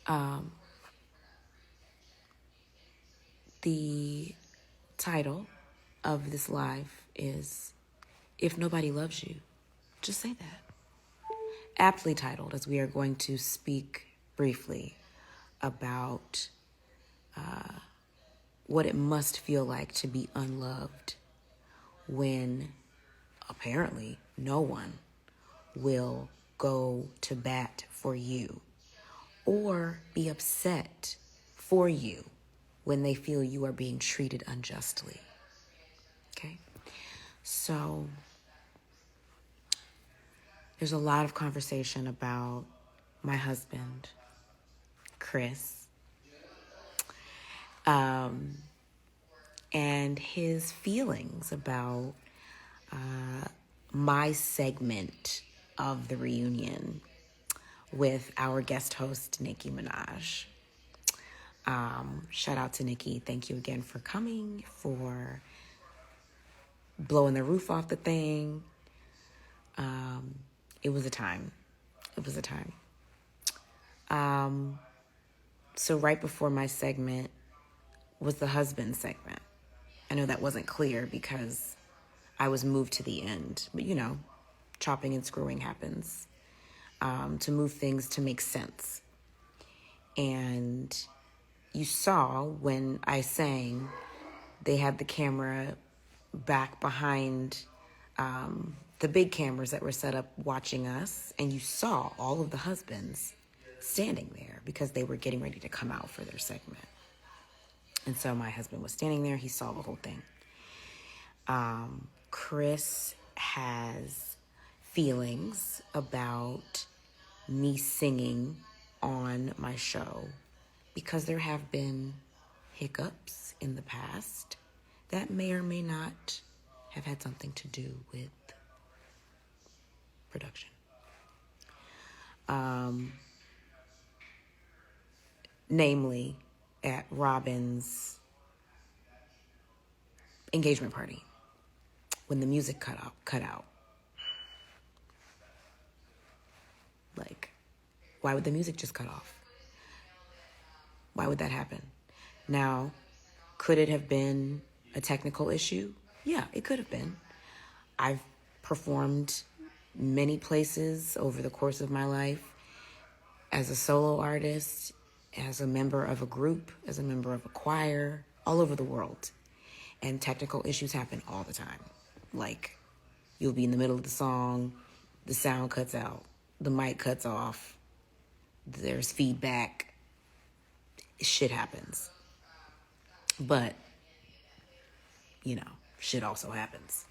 Um, the title of this live is If Nobody Loves You, Just Say That. Aptly titled, as we are going to speak briefly about what it must feel like to be unloved when apparently no one will go to bat for you or be upset for you when they feel you are being treated unjustly. Okay? So there's a lot of conversation about my husband, Chris, and his feelings about my segment of the reunion with our guest host, Nicki Minaj. Shout out to Nicki. Thank you again for coming, for blowing the roof off the thing. It was a time. It was a time. So right before my segment was the husband segment. I know that wasn't clear because I was moved to the end. But, chopping and screwing happens to move things to make sense. And you saw when I sang, they had the camera back behind the big cameras that were set up watching us. And you saw all of the husbands standing there because they were getting ready to come out for their segment. And so my husband was standing there. He saw the whole thing. Chris has feelings about me singing on my show because there have been hiccups in the past that may or may not have had something to do with production. Namely, at Robin's engagement party, when the music cut out. Like, why would the music just cut off? Why would that happen? Now, could it have been a technical issue? Yeah, it could have been. I've performed many places over the course of my life as a solo artist, as a member of a group, as a member of a choir, all over the world. And technical issues happen all the time. Like, you'll be in the middle of the song, the sound cuts out, the mic cuts off, there's feedback, shit happens. But, shit also happens.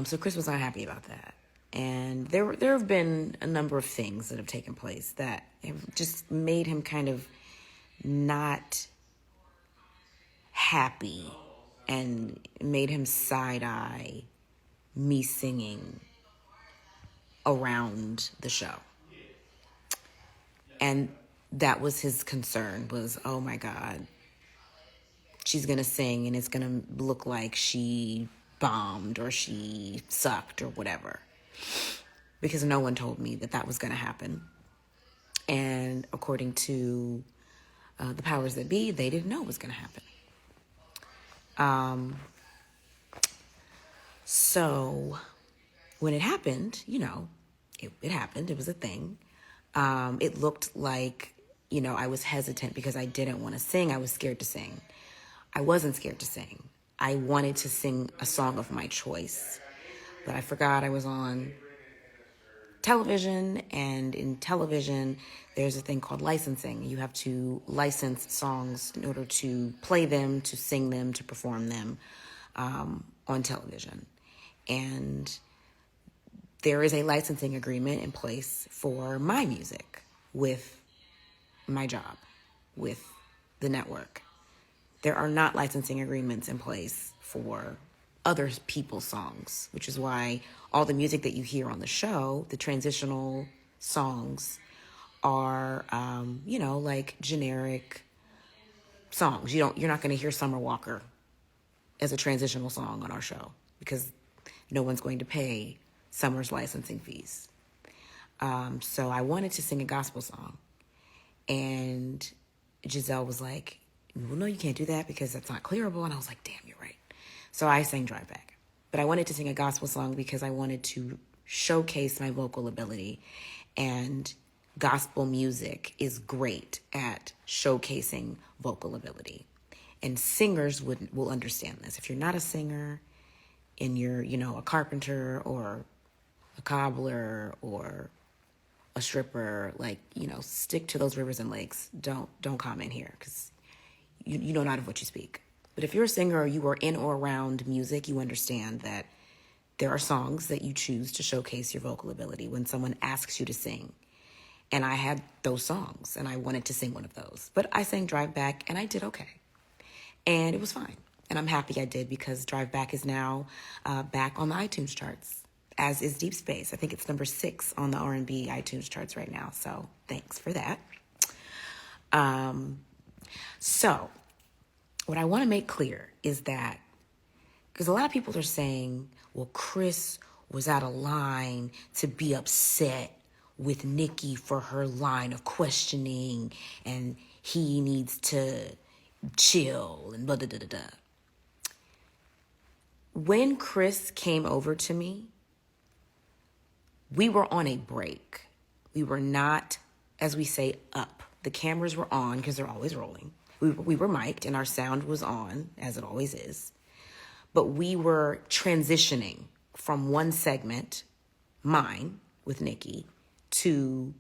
So Chris was not happy about that. And there have been a number of things that have taken place that have just made him kind of not happy and made him side-eye me singing around the show. And that was his concern, was, oh my God, she's going to sing and it's going to look like she bombed or she sucked or whatever. Because no one told me that was going to happen. And according to the powers that be, they didn't know it was going to happen. So when it happened, it happened. It was a thing. It looked like, I was hesitant because I didn't want to sing. I was scared to sing. I wasn't scared to sing. I wanted to sing a song of my choice. But I forgot I was on television, and in television, there's a thing called licensing. You have to license songs in order to play them, to sing them, to perform them on television. And there is a licensing agreement in place for my music with my job, with the network. There are not licensing agreements in place for other people's songs, which is why all the music that you hear on the show, the transitional songs, are, like generic songs. You're not going to hear Summer Walker as a transitional song on our show because no one's going to pay Summer's licensing fees. So I wanted to sing a gospel song, And Giselle was like, well, no, you can't do that because that's not clearable. And I was like, damn, you're right. So I sang Drive Back. But I wanted to sing a gospel song because I wanted to showcase my vocal ability. And gospel music is great at showcasing vocal ability. And singers will understand this. If you're not a singer and you're, a carpenter or a cobbler or a stripper, stick to those rivers and lakes. Don't comment here because you know not of what you speak. But if you're a singer or you are in or around music, you understand that there are songs that you choose to showcase your vocal ability when someone asks you to sing. And I had those songs and I wanted to sing one of those. But I sang Drive Back and I did okay. And it was fine. And I'm happy I did because Drive Back is now back on the iTunes charts, as is Deep Space. I think it's number 6 on the R&B iTunes charts right now. So thanks for that. So what I want to make clear is that, because a lot of people are saying, well, Chris was out of line to be upset with Nicki for her line of questioning and he needs to chill and blah, blah, blah, blah. When Chris came over to me, we were on a break. We were not, as we say, up. The cameras were on because they're always rolling. We were mic'd and our sound was on, as it always is. But we were transitioning from one segment, mine with Nicki, to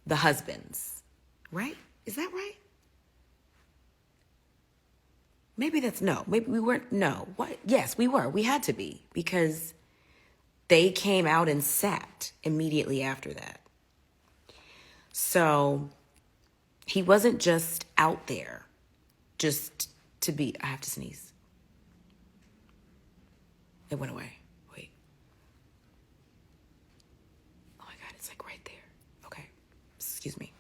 the husbands, right? Is that right? Maybe that's no. Maybe we weren't. No. What? Yes, we were. We had to be because they came out and sat immediately after that. So he wasn't just out there just to be, I have to sneeze. It went away. Wait. Oh my God, it's like right there. Okay. Excuse me.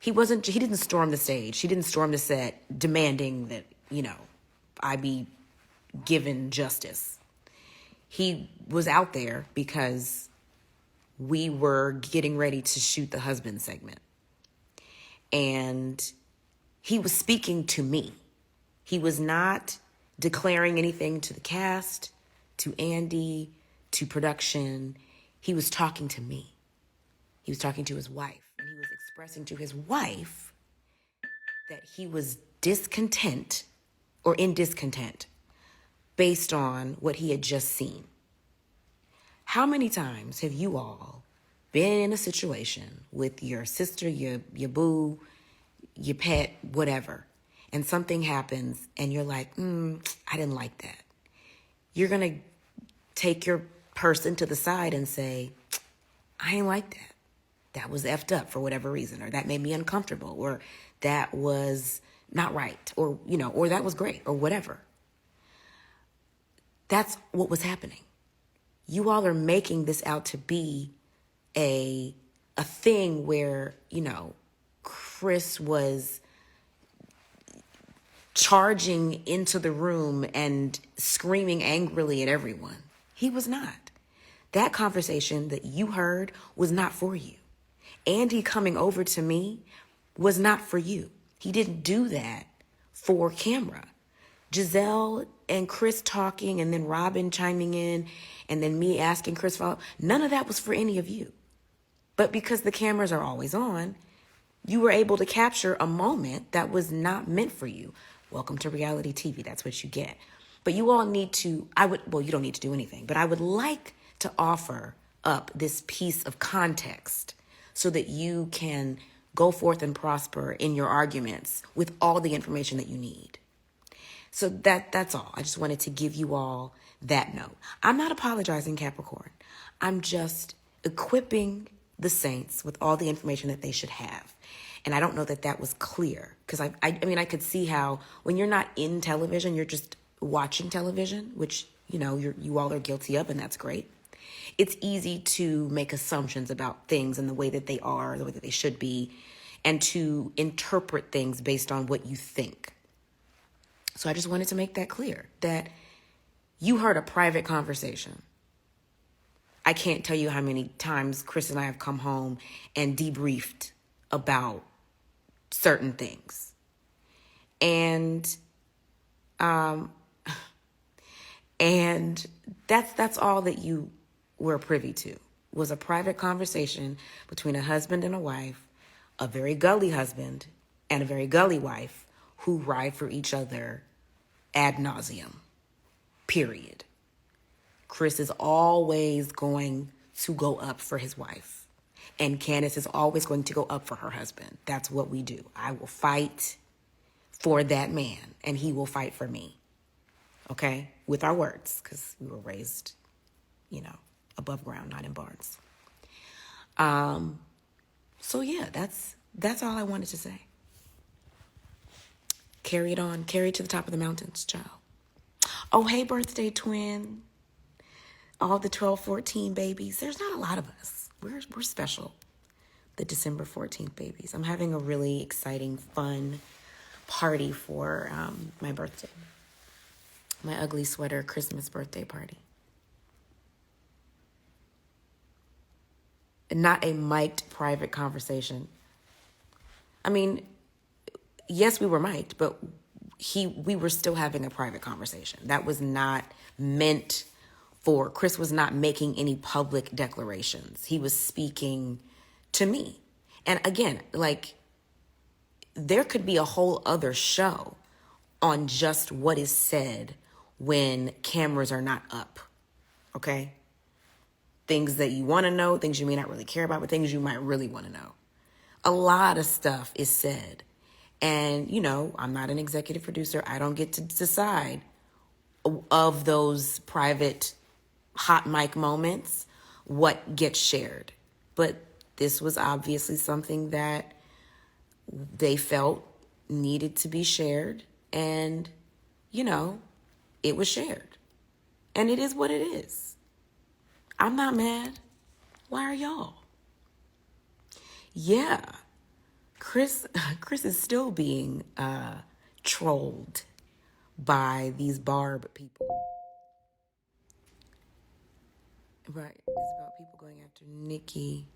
He didn't storm the stage. He didn't storm the set demanding that, I be given justice. He was out there because we were getting ready to shoot the husband segment. And he was speaking to me. He was not declaring anything to the cast, to Andy, to production. He was talking to me. He was talking to his wife. And he was expressing to his wife that he was discontent or in discontent based on what he had just seen. How many times have you all been in a situation with your sister, your boo, your pet, whatever, and something happens and you're like, I didn't like that. You're going to take your person to the side and say, I ain't like that. That was effed up for whatever reason, or that made me uncomfortable, or that was not right, or, or that was great, or whatever. That's what was happening. You all are making this out to be a thing where, Chris was charging into the room and screaming angrily at everyone. He was not. That conversation that you heard was not for you. Andy coming over to me was not for you. He didn't do that for camera. Giselle and Chris talking and then Robin chiming in and then me asking Chris follow. None of that was for any of you. But because the cameras are always on, you were able to capture a moment that was not meant for you. Welcome to reality TV. That's what you get. But you all need to, you don't need to do anything, but I would like to offer up this piece of context so that you can go forth and prosper in your arguments with all the information that you need. So that's all. I just wanted to give you all that note. I'm not apologizing, Capricorn. I'm just equipping the saints with all the information that they should have. And I don't know that was clear because I could see how when you're not in television, you're just watching television, which, you all are guilty of, and that's great. It's easy to make assumptions about things and the way that they are, the way that they should be, and to interpret things based on what you think. So I just wanted to make that clear, that you heard a private conversation. I can't tell you how many times Chris and I have come home and debriefed about certain things. And and that's all that you were privy to, was a private conversation between a husband and a wife, a very gully husband and a very gully wife, who ride for each other ad nauseum, period. Chris is always going to go up for his wife, and Candiace is always going to go up for her husband. That's what we do. I will fight for that man, and he will fight for me. Okay? With our words, because we were raised, above ground, not in barns. So yeah, that's all I wanted to say. Carry it on. Carry it to the top of the mountains, child. Oh, hey, birthday twin. All the 12-14 babies. There's not a lot of us. We're special. The December 14th babies. I'm having a really exciting, fun party for my birthday. My ugly sweater Christmas birthday party. Not a mic'd private conversation. I mean, yes, we were mic'd, but we were still having a private conversation. That was not meant for, Chris was not making any public declarations. He was speaking to me. And again, there could be a whole other show on just what is said when cameras are not up, okay? Things that you want to know, things you may not really care about, but things you might really want to know. A lot of stuff is said. And, I'm not an executive producer. I don't get to decide of those private hot mic moments what gets shared. But this was obviously something that they felt needed to be shared. And, it was shared. And it is what it is. I'm not mad. Why are y'all? Yeah. Chris is still being trolled by these Barb people. Right. It's about people going after Nicki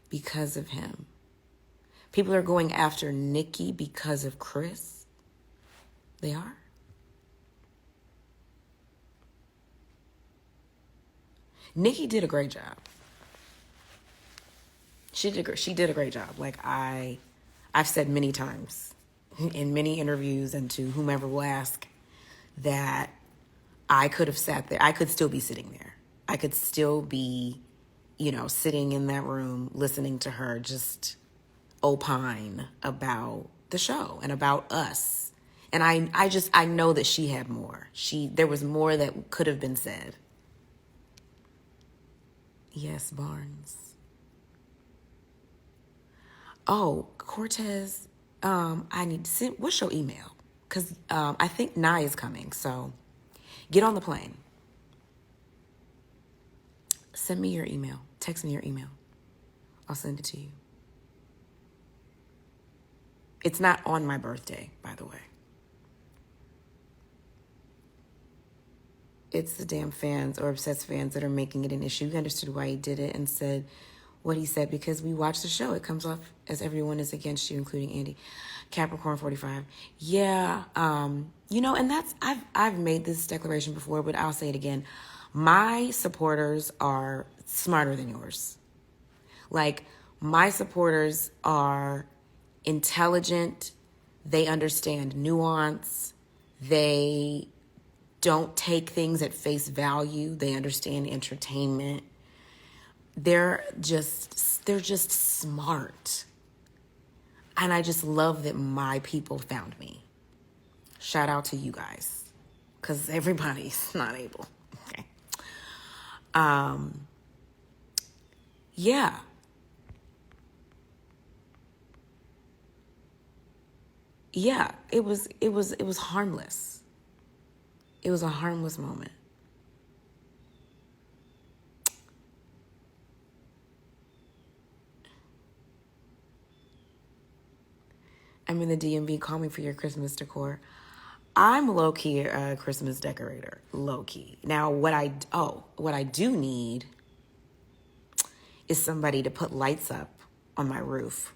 because of him. People are going after Nicki because of Chris. They are. Nicki did a great job. She did a great job. I've said many times in many interviews and to whomever will ask that I could have sat there. I could still be sitting there. I could still be, sitting in that room listening to her just opine about the show and about us. And I know that she had more. There was more that could have been said. Yes, Barnes. Oh, Cortez, I need to send, what's your email? Because I think Nye is coming, so get on the plane. Send me your email. Text me your email. I'll send it to you. It's not on my birthday, by the way. It's the damn fans or obsessed fans that are making it an issue. We understood why he did it and said what he said because we watched the show. It comes off as everyone is against you, including Andy. Capricorn 45. Yeah, and that's, I've made this declaration before, but I'll say it again. My supporters are smarter than yours. My supporters are intelligent. They understand nuance. They don't take things at face value. They understand entertainment. They're just smart. And I just love that my people found me. Shout out to you guys. Because everybody's not able. Okay. Yeah. Yeah, it was harmless. It was a harmless moment. I'm in the DMV. Call me for your Christmas decor. I'm low-key a Christmas decorator. Low-key. Now, what I do need is somebody to put lights up on my roof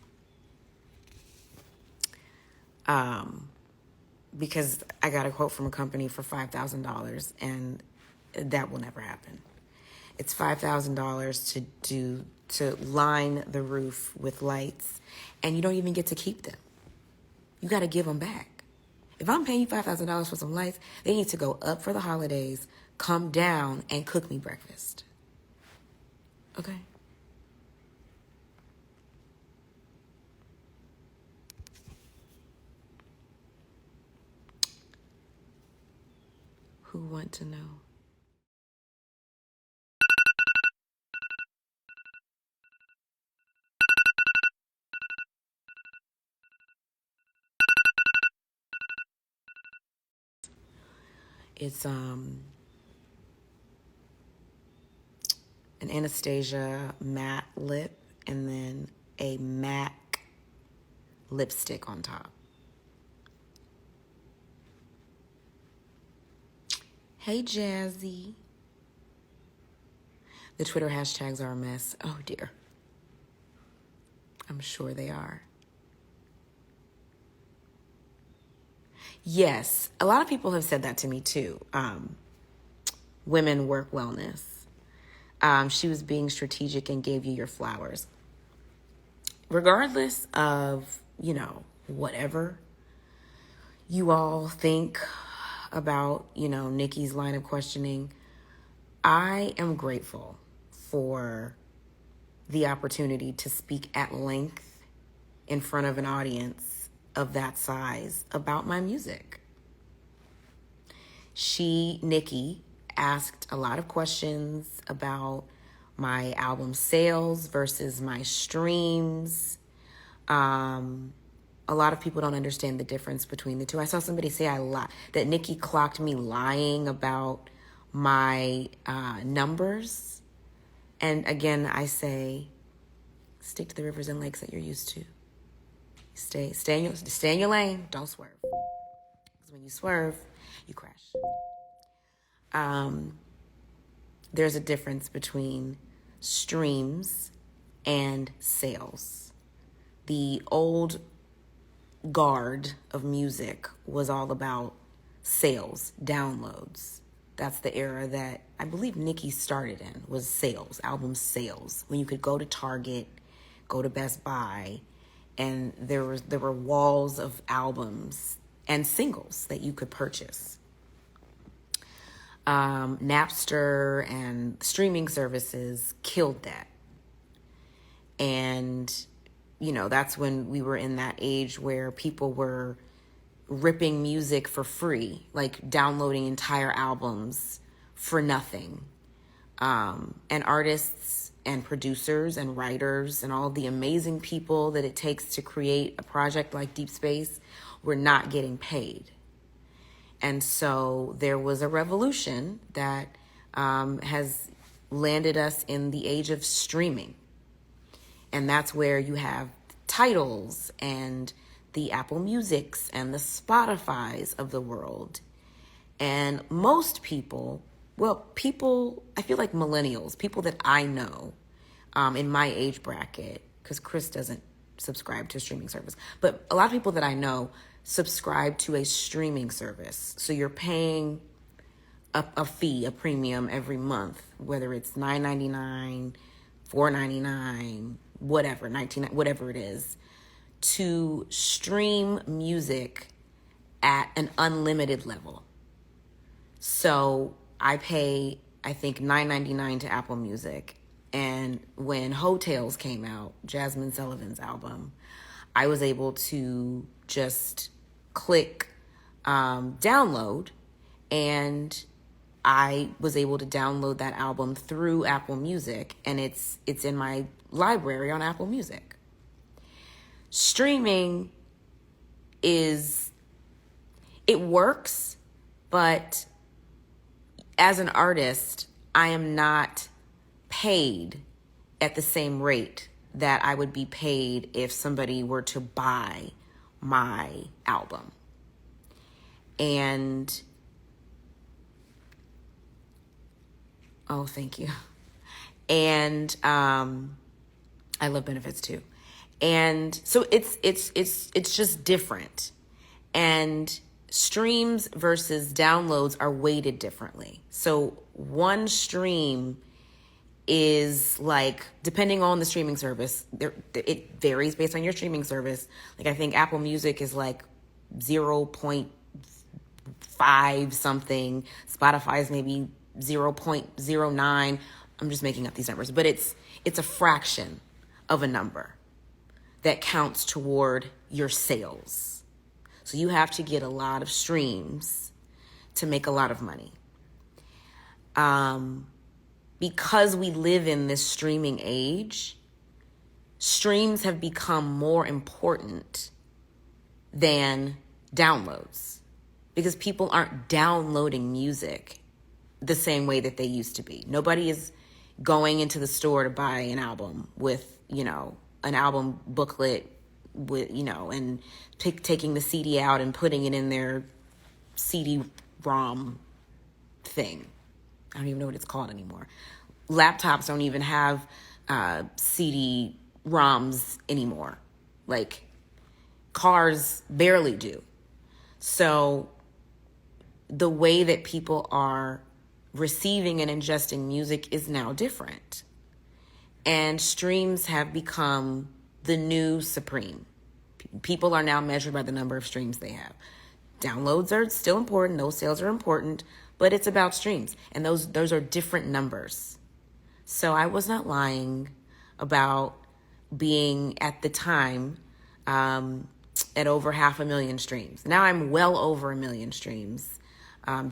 because I got a quote from a company for $5,000, and that will never happen. It's $5,000 to line the roof with lights, and you don't even get to keep them. You got to give them back. If I'm paying you $5,000 for some lights, they need to go up for the holidays, come down, and cook me breakfast. Okay? Who want to know? It's an Anastasia matte lip and then a MAC lipstick on top. Hey, Jazzy. The Twitter hashtags are a mess. Oh, dear. I'm sure they are. Yes, a lot of people have said that to me, too. Women work wellness. She was being strategic and gave you your flowers. Regardless of, whatever you all think about, Nicki's line of questioning, I am grateful for the opportunity to speak at length in front of an audience of that size about my music. Nicki, asked a lot of questions about my album sales versus my streams. A lot of people don't understand the difference between the two. I saw somebody say that Nicki clocked me lying about my numbers. And again, I say, stick to the rivers and lakes that you're used to. Stay in your lane. Don't swerve. Because when you swerve, you crash. There's a difference between streams and sales. The old guard of music was all about sales, downloads. That's the era that I believe Nicki started in, was sales, album sales. When you could go to Target, go to Best Buy, and there were walls of albums and singles that you could purchase. Napster and streaming services killed that. And, that's when we were in that age where people were ripping music for free, like downloading entire albums for nothing. And artists and producers and writers and all the amazing people that it takes to create a project like Deep Space were not getting paid. And so there was a revolution that has landed us in the age of streaming. And that's where you have titles and the Apple Musics and the Spotifys of the world. And most people, I feel like millennials, people that I know in my age bracket, because Chris doesn't subscribe to a streaming service, but a lot of people that I know subscribe to a streaming service. So you're paying a fee, a premium every month, whether it's $9.99, $4.99, whatever, whatever it is, to stream music at an unlimited level. So I pay, I think, $9.99 to Apple Music. And when Hotels came out, Jasmine Sullivan's album, I was able to just click download, and I was able to download that album through Apple Music, and it's in my library on Apple Music. Streaming it works, but as an artist, I am not paid at the same rate that I would be paid if somebody were to buy my album. And oh, thank you. And I love benefits too. And so it's just different. And streams versus downloads are weighted differently. So one stream is like, depending on the streaming service, it varies based on your streaming service. Like I think Apple Music is like 0.5 something. Spotify is maybe 0.09. I'm just making up these numbers, but it's a fraction of a number that counts toward your sales. So you have to get a lot of streams to make a lot of money. Because we live in this streaming age, streams have become more important than downloads because people aren't downloading music the same way that they used to be. Nobody is going into the store to buy an album with, an album booklet with, and taking the CD out and putting it in their CD-ROM thing. I don't even know what it's called anymore. Laptops don't even have CD-ROMs anymore. Like, cars barely do. So the way that people are receiving and ingesting music is now different. And streams have become the new supreme. People are now measured by the number of streams they have. Downloads are still important. Those sales are important. But it's about streams. And those are different numbers. So I was not lying about being, at the time, at over 500,000 streams. Now I'm well over 1 million streams.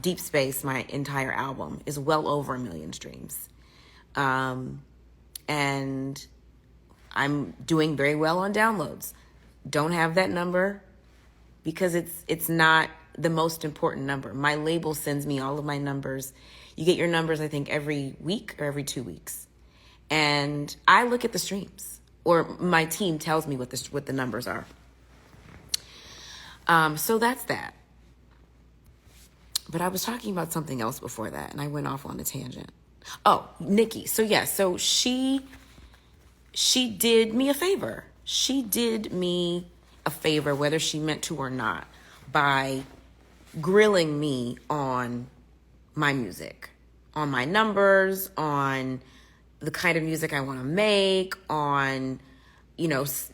Deep Space, my entire album, is well over 1 million streams. And I'm doing very well on downloads. Don't have that number because it's not the most important number. My label sends me all of my numbers. You get your numbers, I think, every week or every 2 weeks. And I look at the streams, or my team tells me what the numbers are. So that's that. But I was talking about something else before that, and I went off on a tangent. Oh, Nicki. So she did me a favor. She did me a favor, whether she meant to or not, by grilling me on my music, on my numbers, on the kind of music I want to make, on,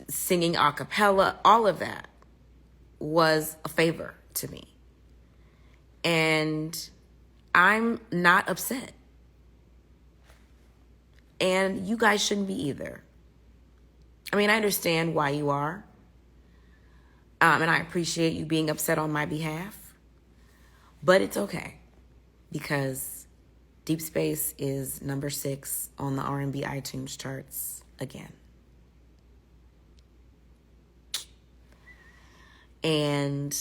singing a cappella. All of that was a favor to me. And I'm not upset. And you guys shouldn't be either. I mean, I understand why you are. And I appreciate you being upset on my behalf. But it's okay. Because Deep Space is number 6 on the R&B iTunes charts again. And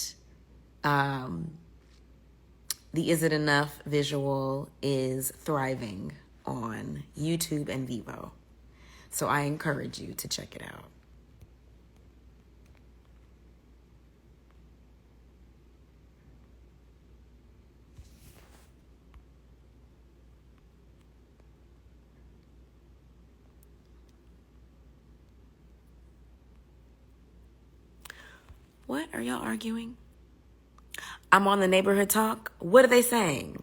the Is It Enough visual is thriving on YouTube and Vivo. So I encourage you to check it out. What are y'all arguing? I'm on the neighborhood talk. What are they saying?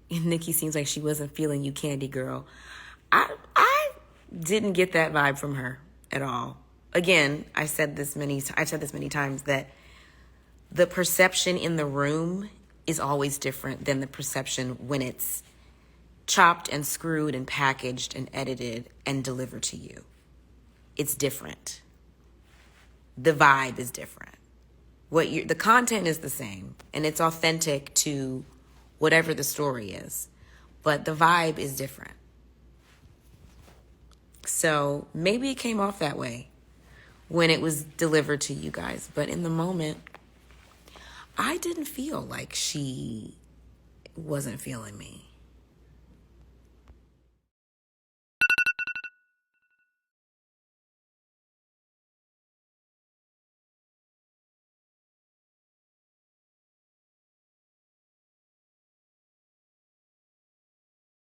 And Nicki seems like she wasn't feeling you, Candy Girl. I didn't get that vibe from her at all. Again, I've said this many times that the perception in the room is always different than the perception when it's chopped and screwed and packaged and edited and delivered to you. It's different. The vibe is different. The content is the same, and it's authentic to whatever the story is, but the vibe is different. So maybe it came off that way when it was delivered to you guys, but in the moment, I didn't feel like she wasn't feeling me.